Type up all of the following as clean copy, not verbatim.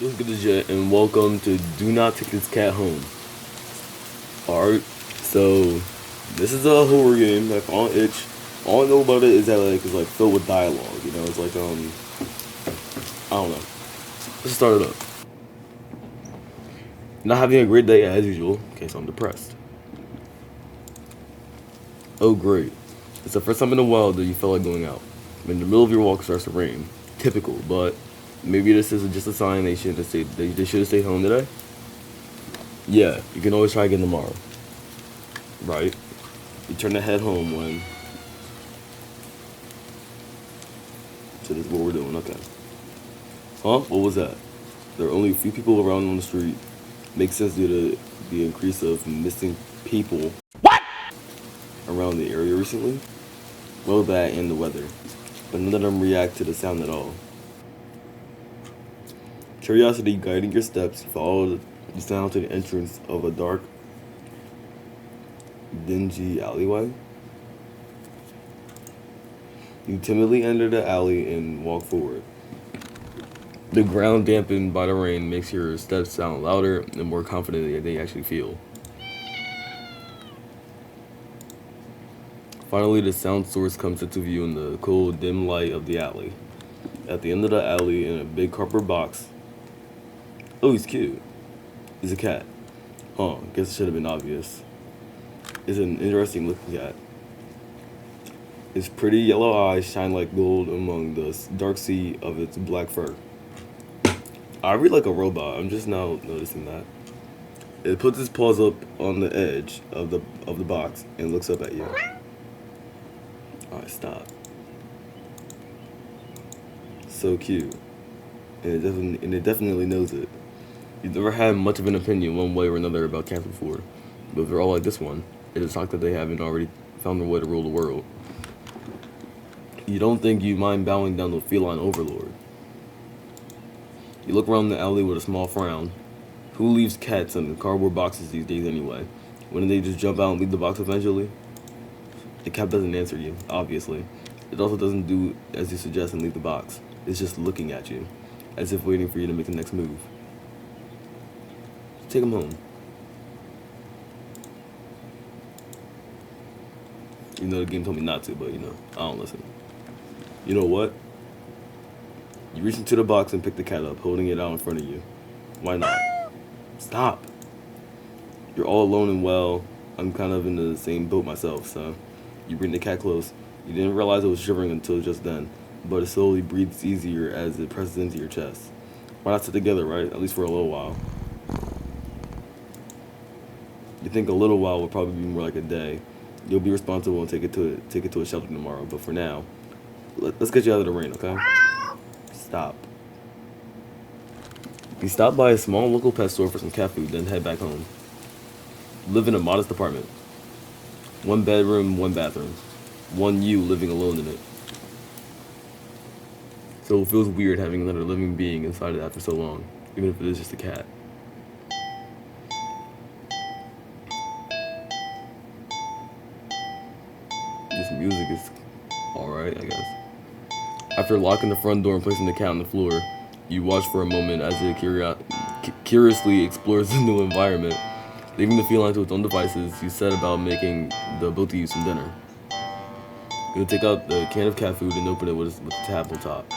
What's good, Jet, and welcome to Do Not Take This Cat Home. Alright, so this is a horror game like on itch. All I know about it is that it's like filled with dialogue. It's like I don't know. Let's start it up. Not having a great day as usual. Okay, so I'm depressed. Oh great, it's the first time in a while that you feel like going out. In the middle of your walk starts to rain. Typical, but maybe this is just a sign they should have stayed home today. Yeah, you can always try again tomorrow. Right? You turn to head home when. So this is what we're doing, okay. Huh? What was that? There are only a few people around on the street. Makes sense due to the increase of missing people around the area recently. Well, that and the weather. But none of them react to the sound at all. Curiosity guiding your steps, you follow the sound to the entrance of a dark, dingy alleyway. You timidly enter the alley and walk forward. The ground dampened by the rain makes your steps sound louder and more confident than they actually feel. Finally, the sound source comes into view in the cool, dim light of the alley. At the end of the alley, in a big cardboard box. Oh, he's cute. Is a cat. Huh, guess it should have been obvious. It's an interesting looking cat. Its pretty yellow eyes shine like gold among the dark sea of its black fur. I read like a robot. I'm just now noticing that. It puts its paws up on the edge of the box and looks up at you. Alright, stop. So cute. And it definitely knows it. You've never had much of an opinion one way or another about cats before. But if they're all like this one, it is shocked that they haven't already found their way to rule the world. You don't think you mind bowing down to a feline overlord. You look around the alley with a small frown. Who leaves cats in the cardboard boxes these days anyway? Wouldn't they just jump out and leave the box eventually? The cat doesn't answer you, obviously. It also doesn't do as you suggest and leave the box. It's just looking at you, as if waiting for you to make the next move. Take him home. You know the game told me not to, but I don't listen. You know what? You reach into the box and pick the cat up, holding it out in front of you. Why not? Stop. You're all alone and well. I'm kind of in the same boat myself, so you bring the cat close. You didn't realize it was shivering until just then, but it slowly breathes easier as it presses into your chest. Why not sit together, right? At least for a little while. You think a little while will probably be more like a day. You'll be responsible and take it to a shelter tomorrow. But for now, let's get you out of the rain, okay? Stop. You stop by a small local pet store for some cat food, then head back home. You live in a modest apartment. 1 bedroom, 1 bathroom. One you living alone in it. So it feels weird having another living being inside it after so long, even if it is just a cat. This music is alright, I guess. After locking the front door and placing the cat on the floor, you watch for a moment as it curiously explores the new environment. Leaving the feline to its own devices, you set about making the both of you some dinner. You'll take out the can of cat food and open it with the tab on top.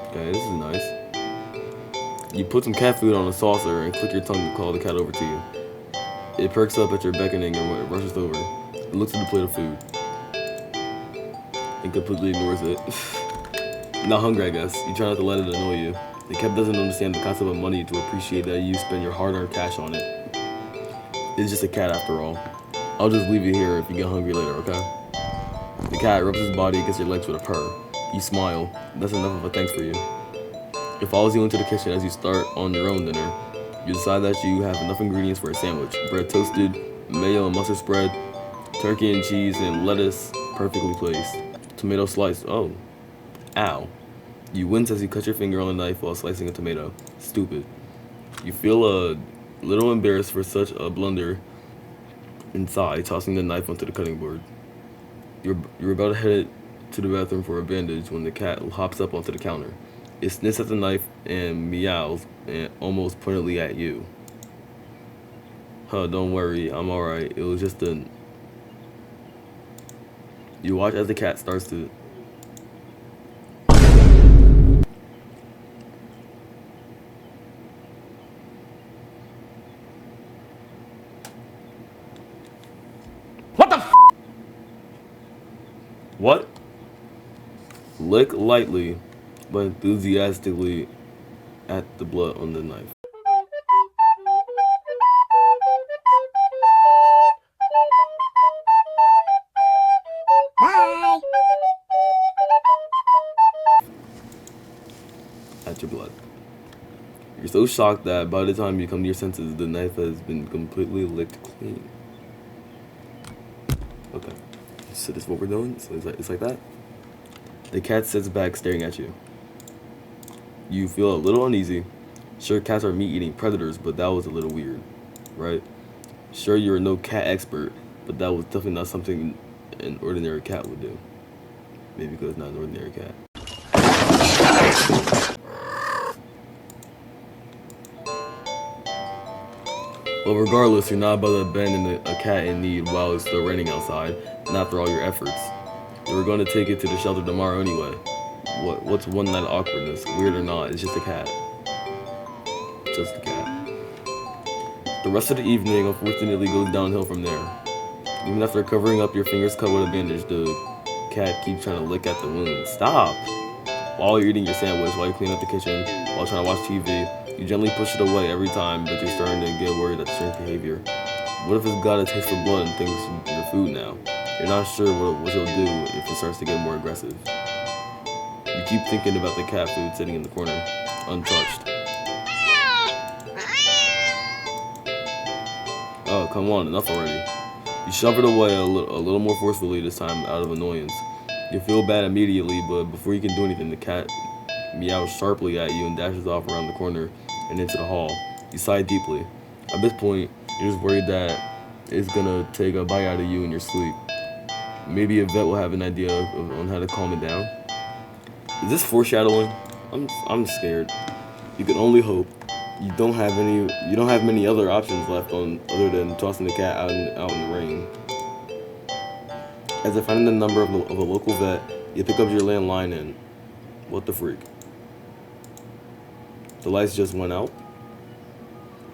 Okay, this is nice. You put some cat food on a saucer and click your tongue to call the cat over to you. It perks up at your beckoning and rushes over. It looks at the plate of food and completely ignores it. Not hungry, I guess. You try not to let it annoy you. The cat doesn't understand the concept of money to appreciate that you spend your hard-earned cash on it. It's just a cat after all. I'll just leave you here if you get hungry later, okay? The cat rubs his body against your legs with a purr. You smile. That's enough of a thanks for you. It follows you into the kitchen as you start on your own dinner. You decide that you have enough ingredients for a sandwich. Bread toasted, mayo and mustard spread, turkey and cheese, and lettuce perfectly placed. Tomato sliced. Oh. Ow. You wince as you cut your finger on the knife while slicing a tomato. Stupid. You feel a little embarrassed for such a blunder and sigh, tossing the knife onto the cutting board. You're about to head to the bathroom for a bandage when the cat hops up onto the counter. It sniffs at the knife and meows and almost pointedly at you. Huh, don't worry, I'm alright. It was just a... You watch as the cat starts to... What the f? What? Lick lightly, but enthusiastically at the blood on the knife. Bye. At your blood. You're so shocked that by the time you come to your senses, the knife has been completely licked clean. Okay, so this is what we're doing. So it's like that. The cat sits back staring at you. You feel a little uneasy. Sure, cats are meat-eating predators, but that was a little weird, right? Sure, you're no cat expert, but that was definitely not something an ordinary cat would do. Maybe because it's not an ordinary cat. Well, regardless, you're not about to abandon a cat in need while it's still raining outside, and after all your efforts. You were going to take it to the shelter tomorrow anyway. What's one night of awkwardness? Weird or not, it's just a cat. Just a cat. The rest of the evening, unfortunately, goes downhill from there. Even after covering up your fingers cut with a bandage, the cat keeps trying to lick at the wound. Stop! While you're eating your sandwich, while you clean up the kitchen, while trying to watch TV, you gently push it away every time, but you're starting to get worried at the strange behavior. What if it's got a taste for blood and thinks you're food now? You're not sure what you'll do if it starts to get more aggressive. You keep thinking about the cat food sitting in the corner, untouched. Oh, come on, enough already. You shove it away a little more forcefully this time out of annoyance. You feel bad immediately, but before you can do anything, the cat meows sharply at you and dashes off around the corner and into the hall. You sigh deeply. At this point, you're just worried that it's gonna take a bite out of you in your sleep. Maybe a vet will have an idea on how to calm it down. Is this foreshadowing? I'm scared. You can only hope. You don't have many other options left other than tossing the cat out in the rain. As if finding the number of a local vet, you pick up your landline and what the freak? The lights just went out?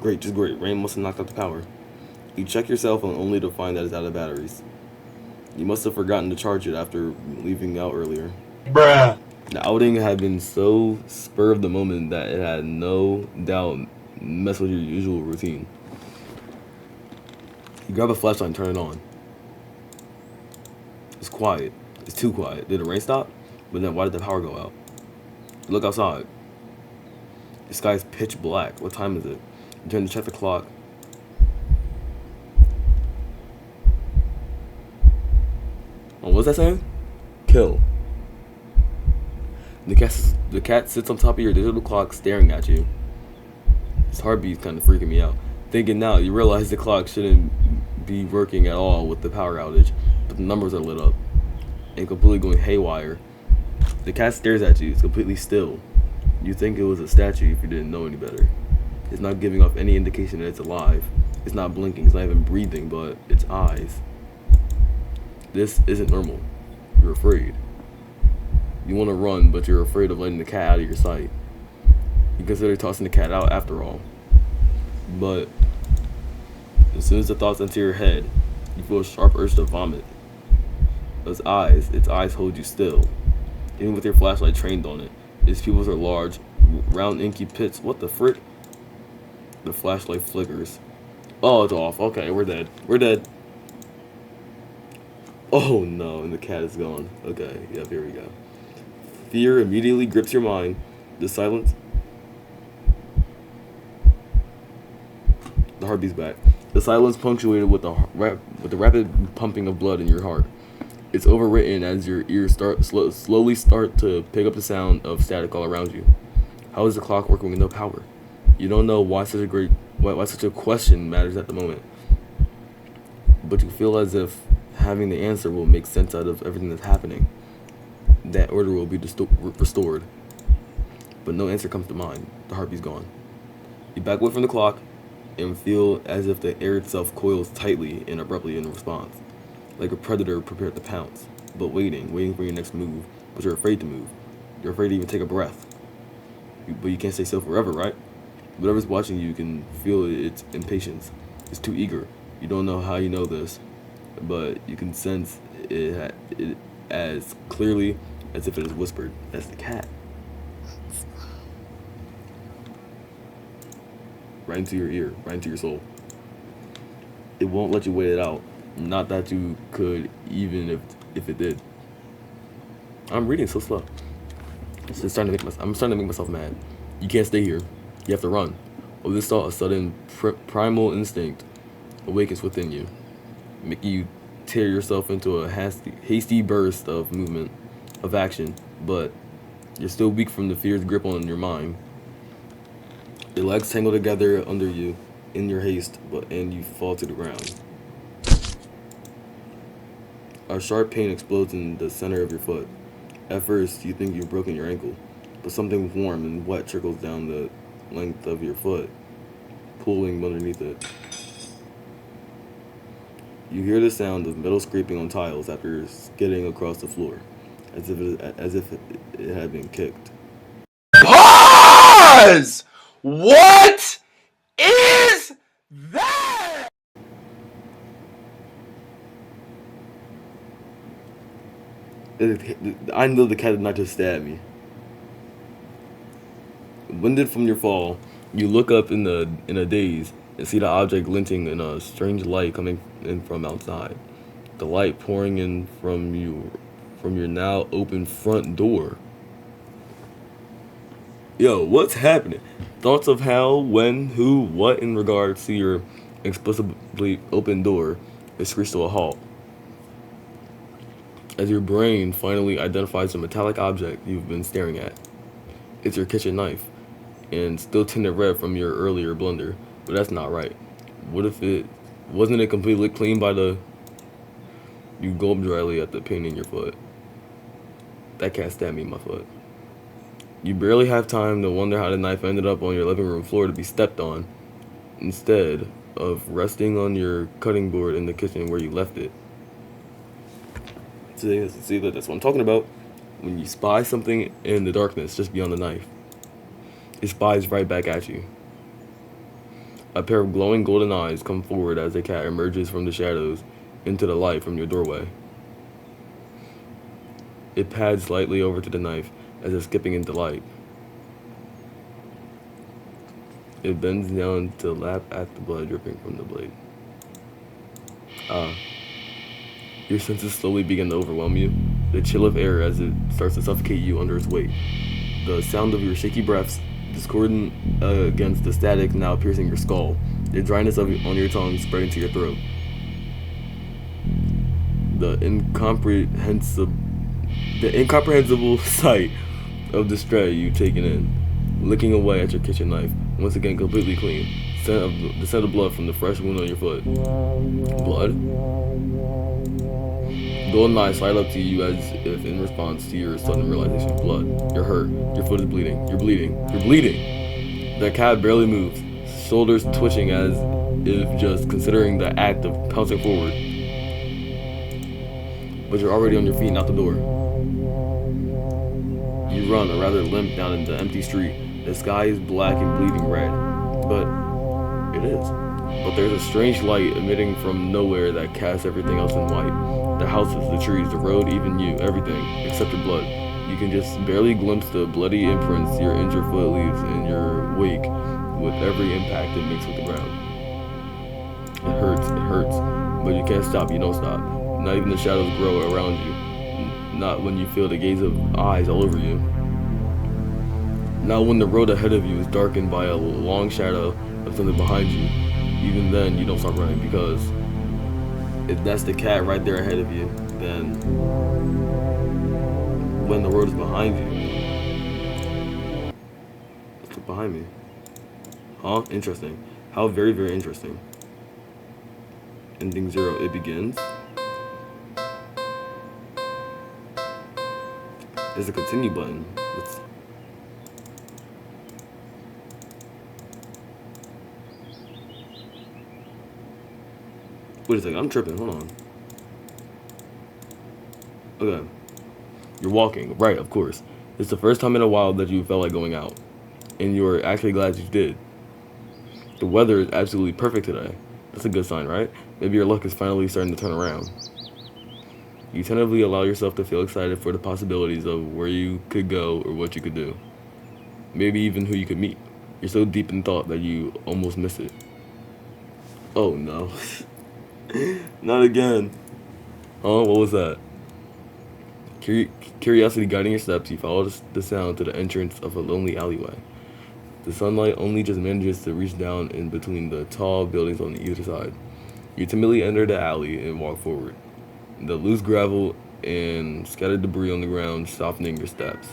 Great, just great. Rain must have knocked out the power. You check your cell phone only to find that it's out of batteries. You must have forgotten to charge it after leaving out earlier. Bruh. The outing had been so spur of the moment that it had no doubt messed with your usual routine. You grab a flashlight and turn it on. It's quiet. It's too quiet. Did the rain stop? But then why did the power go out? Look outside. The sky is pitch black. What time is it? You turn to check the clock. Oh, what's that saying? Kill. The cat sits on top of your digital clock staring at you. His heartbeat's kind of freaking me out. Thinking now, you realize the clock shouldn't be working at all with the power outage, but the numbers are lit up and completely going haywire. The cat stares at you. It's completely still. You think it was a statue if you didn't know any better. It's not giving off any indication that it's alive. It's not blinking. It's not even breathing, but its eyes. This isn't normal. You're afraid. You want to run, but you're afraid of letting the cat out of your sight. You consider tossing the cat out after all. But as soon as the thoughts enter your head, you feel a sharp urge to vomit. Its eyes hold you still. Even with your flashlight trained on it. Its pupils are large, round inky pits. What the frick? The flashlight flickers. Oh, it's off. Okay, we're dead. We're dead. Oh no, and the cat is gone. Okay, yep, here we go. Fear immediately grips your mind. The silence. The heartbeat's back. The silence punctuated with the rapid pumping of blood in your heart. It's overwritten as your ears slowly start to pick up the sound of static all around you. How is the clock working with no power? You don't know why such a question matters at the moment. But you feel as if having the answer will make sense out of everything that's happening. That order will be restored. but no answer comes to mind. The heartbeat's gone. You back away from the clock and feel as if the air itself coils tightly and abruptly in response, like a predator prepared to pounce, but waiting for your next move, but you're afraid to move. You're afraid to even take a breath. But you can't stay still forever, right? Whatever's watching you can feel its impatience. It's too eager. You don't know how you know this, but you can sense it as clearly as if it is whispered. That's the cat. Right into your ear, right into your soul. It won't let you wait it out. Not that you could, even if it did. I'm reading so slow. I'm starting to make myself mad. You can't stay here. You have to run. With this thought, a sudden primal instinct awakens within you, making you tear yourself into a hasty burst of movement, of action, but you're still weak from the fear's grip on your mind. Your legs tangle together under you in your haste, and you fall to the ground. A sharp pain explodes in the center of your foot. At first, you think you've broken your ankle, but something warm and wet trickles down the length of your foot, pulling underneath it. You hear the sound of metal scraping on tiles after skidding across the floor, as if it had been kicked. Pause! What is that? I know the cat did not just stab me. Winded from your fall, you look up in a daze and see the object glinting in a strange light coming in from outside. The light pouring in from your now open front door. Yo, what's happening? Thoughts of how, when, who, what in regards to your explicitly open door is screeched to a halt. As your brain finally identifies the metallic object you've been staring at. It's your kitchen knife, and still tinted red from your earlier blunder, but that's not right. What if wasn't it completely clean by the... You gulp dryly at the pain in your foot. That cat stabbed me in my foot. You barely have time to wonder how the knife ended up on your living room floor to be stepped on, instead of resting on your cutting board in the kitchen where you left it. See, that's what I'm talking about. When you spy something in the darkness just beyond the knife, it spies right back at you. A pair of glowing golden eyes come forward as the cat emerges from the shadows into the light from your doorway. It pads lightly over to the knife as it's skipping into light. It bends down to lap at the blood dripping from the blade. Your senses slowly begin to overwhelm you, the chill of air as it starts to suffocate you under its weight. The sound of your shaky breaths, discordant against the static now piercing your skull, the dryness on your tongue spreading to your throat. The incomprehensible sight of the stray you've taken in, licking away at your kitchen knife, once again completely clean. The scent of blood from the fresh wound on your foot. Blood? Golden eyes slide up to you as if in response to your sudden realization of blood. You're hurt. Your foot is bleeding. You're bleeding. You're bleeding! The cat barely moves, shoulders twitching as if just considering the act of pouncing forward. But you're already on your feet and out the door. You run, or rather limp, down into the empty street. The sky is black and bleeding red. But it is. But there's a strange light emitting from nowhere that casts everything else in white. The houses, the trees, the road, even you, everything, except your blood. You can just barely glimpse the bloody imprints your injured foot leaves in your wake with every impact it makes with the ground. It hurts, but you can't stop, you don't stop. Not even the shadows grow around you. Not when you feel the gaze of eyes all over you. Not when the road ahead of you is darkened by a long shadow of something behind you. Even then, you don't stop running, because if that's the cat right there ahead of you, then when the road is behind you, what's behind me? Huh? Interesting. How very, very interesting. Ending 0, it begins. There's a continue button. Wait a second, I'm tripping. Hold on. Okay. You're walking. Right, of course. It's the first time in a while that you felt like going out. And you're actually glad you did. The weather is absolutely perfect today. That's a good sign, right? Maybe your luck is finally starting to turn around. You tentatively allow yourself to feel excited for the possibilities of where you could go or what you could do. Maybe even who you could meet. You're so deep in thought that you almost miss it. Oh no. Not again. What was that? Curiosity guiding your steps, you follow the sound to the entrance of a lonely alleyway. The sunlight only just manages to reach down in between the tall buildings on either side. You timidly enter the alley and walk forward, the loose gravel and scattered debris on the ground softening your steps.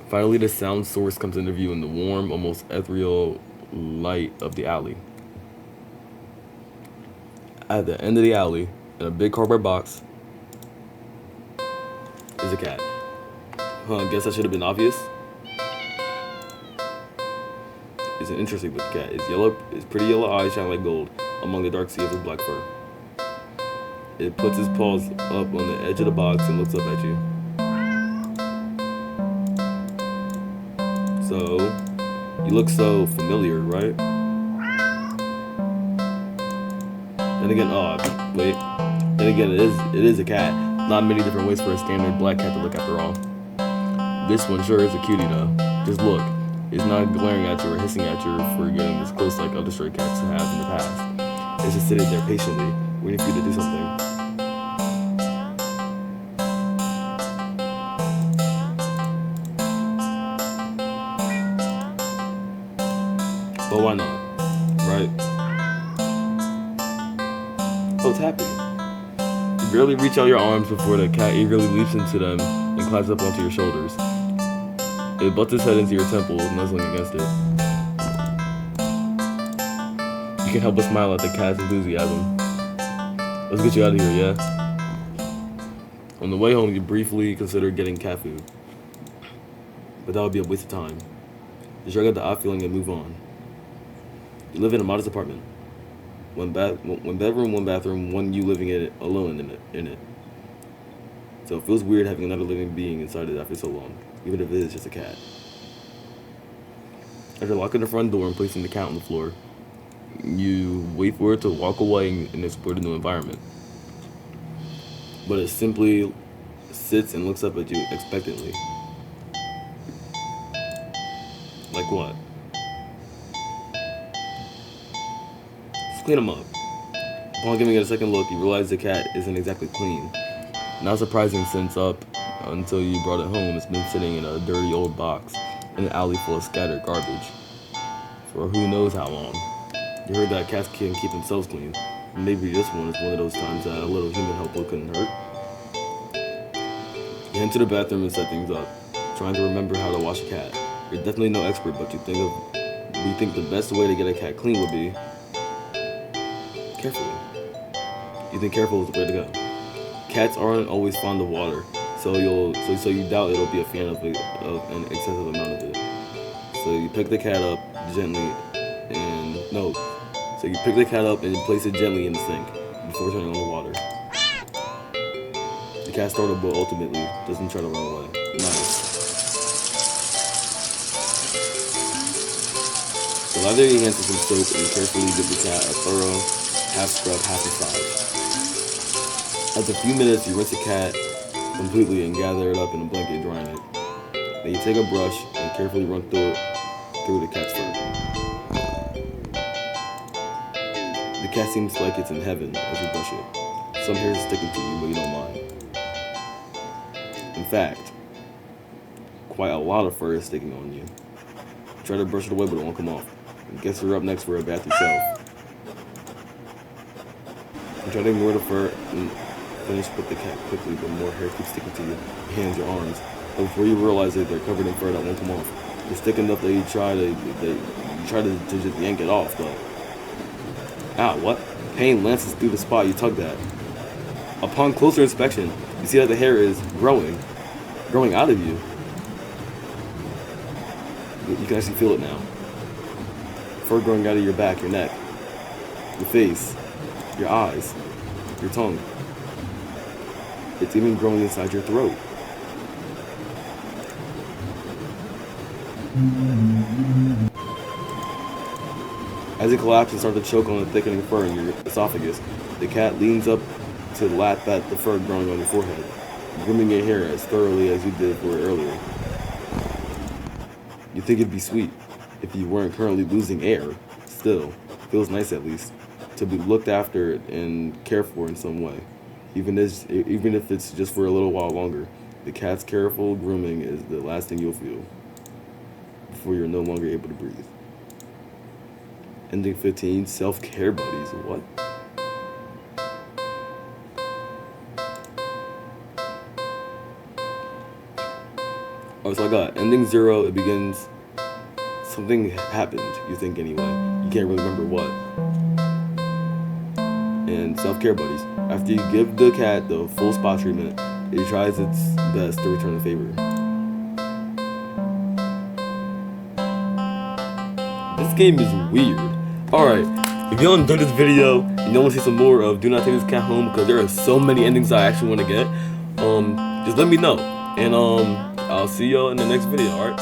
Finally, the sound source comes into view in the warm, almost ethereal light of the alley. At the end of the alley, in a big cardboard box, is a cat. I guess that should have been obvious. It's an interesting looking cat. Its pretty yellow eyes shine like gold among the dark sea of his black fur. It puts its paws up on the edge of the box and looks up at you. So, you look so familiar, right? Then again, wait. Then again, it is a cat. Not many different ways for a standard black cat to look after all. This one sure is a cutie though. Just look. It's not glaring at you or hissing at you for getting this close like other stray cats have in the past. It's just sitting there patiently, waiting for you to do something. But why not? Right? Oh, it's happy. You barely reach out your arms before the cat eagerly leaps into them and climbs up onto your shoulders. It butts its head into your temple, nuzzling against it. You can't help but smile at the cat's enthusiasm. Let's get you out of here, yeah? On the way home, you briefly consider getting cat food. But that would be a waste of time. You shrug at the odd feeling and move on. You live in a modest apartment. One bedroom, one bathroom, one you living in it alone in it. So it feels weird having another living being inside it after so long, even if it is just a cat. After locking the front door and placing the cat on the floor, you wait for it to walk away and explore the new environment. But it simply sits and looks up at you expectantly. Like what? Just clean them up. Upon giving it a second look, you realize the cat isn't exactly clean. Not surprising since up until you brought it home, it's been sitting in a dirty old box in an alley full of scattered garbage for who knows how long. You heard that cats can't keep themselves clean. Maybe this one is one of those times that a little human help couldn't hurt. You enter the bathroom and set things up, trying to remember how to wash a cat. You're definitely no expert, but you think the best way to get a cat clean would be carefully. You think careful is the way to go. Cats aren't always fond of water, so you doubt it'll be a fan of an excessive amount of it. So you pick the cat up gently and place it gently in the sink before turning on the water. The cat startled but ultimately doesn't try to run away. Nice. So lather your hands with some soap and carefully give the cat a thorough half scrub, half massage. After a few minutes, you rinse the cat completely and gather it up in a blanket, drying it. Then you take a brush and carefully run through the cat's fur. The cat seems like it's in heaven as you brush it. Some hairs are sticking to you, but you don't mind. In fact, quite a lot of fur is sticking on you. You try to brush it away, but it won't come off. I guess you're up next for a bath yourself. You try to ignore the fur and finish with the cat quickly, but more hair keeps sticking to your hands, your arms. But before you realize it, they're covered in fur that won't come off. It's thick enough that you try to just yank it off, but what? Pain lances through the spot you tugged at. Upon closer inspection, you see that the hair is growing out of you. You can actually feel it now. Fur growing out of your back, your neck, your face. your eyes, your tongue. It's even growing inside your throat. As it collapses and starts to choke on the thickening fur in your esophagus, the cat leans up to lap at the fur growing on your forehead, grooming your hair as thoroughly as you did for it earlier. You think it'd be sweet if you weren't currently losing air. Still, feels nice at least to be looked after and cared for in some way, even if it's just for a little while longer. The cat's careful grooming is the last thing you'll feel before you're no longer able to breathe. Ending 15, self-care buddies. What? Oh, so I got ending 0. It begins. Something happened. You think anyway. You can't really remember what. And self-care buddies. After you give the cat the full spa treatment, it tries its best to return the favor. This game is weird. Alright, if you enjoyed this video and you want to see some more of Do Not Take This Cat Home, because there are so many endings I actually want to get, just let me know. And I'll see y'all in the next video, alright?